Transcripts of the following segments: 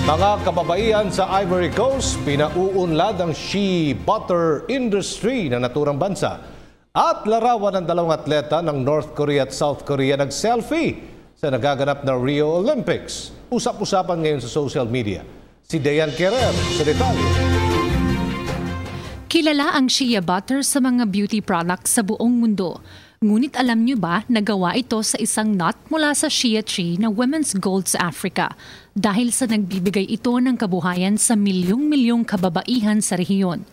Mga kababaihan sa Ivory Coast, pinauunlad ang shea butter industry na naturang bansa. At larawan ng dalawang atleta ng North Korea at South Korea nag-selfie sa nagaganap na Rio Olympics. Usap-usapan ngayon sa social media. Si Dayan Querer sa detalye. Kilala ang shea butter sa mga beauty products sa buong mundo. Ngunit alam niyo ba na gawa ito sa isang nut mula sa shea tree na Women's Gold sa Africa dahil sa nagbibigay ito ng kabuhayan sa milyong-milyong kababaihan sa rehiyon.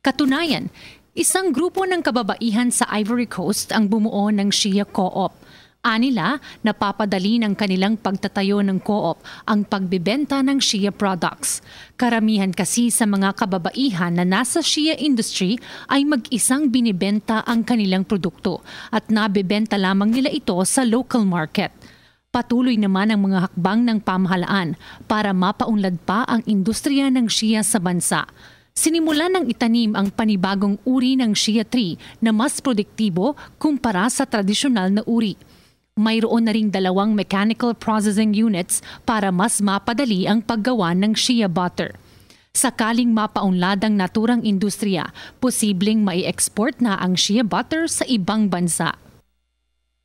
Katunayan, isang grupo ng kababaihan sa Ivory Coast ang bumuo ng shea co-op. Anila, napapadali ng kanilang pagtatayo ng co-op ang pagbibenta ng shea products. Karamihan kasi sa mga kababaihan na nasa shea industry ay mag-isang binibenta ang kanilang produkto at nabibenta lamang nila ito sa local market. Patuloy naman ang mga hakbang ng pamahalaan para mapaunlad pa ang industriya ng shea sa bansa. Sinimulan ng itanim ang panibagong uri ng shea tree na mas produktibo kumpara sa tradisyonal na uri. Mayroon na ring 2 mechanical processing units para mas mapadali ang paggawa ng shea butter. Sakaling mapaunlad ang naturang industriya, posibleng mai-export na ang shea butter sa ibang bansa.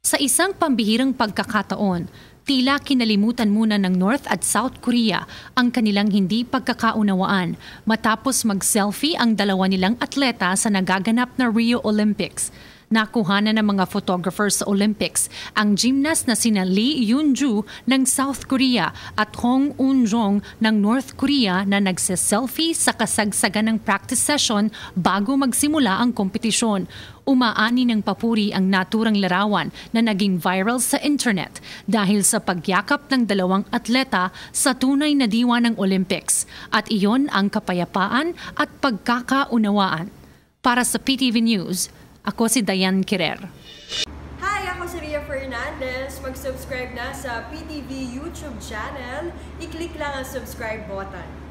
Sa isang pambihirang pagkakataon, tila kinalimutan muna ng North at South Korea ang kanilang hindi pagkakaunawaan matapos mag-selfie ang dalawa nilang atleta sa nagaganap na Rio Olympics. Nakuha na ng mga photographers sa Olympics ang gymnast na sina Lee Yoon-ju ng South Korea at Hong Eun-jong ng North Korea na nagse-selfie sa kasagsagan ng practice session bago magsimula ang kompetisyon. Umaani ng papuri ang naturang larawan na naging viral sa internet dahil sa pagyakap ng dalawang atleta sa tunay na diwa ng Olympics at iyon ang kapayapaan at pagkakaunawaan. Para sa PTV News, ako si Dayan Querer. Hi, ako si Ria Fernandez. Mag-subscribe na sa PTV YouTube channel. I-click lang ang subscribe button.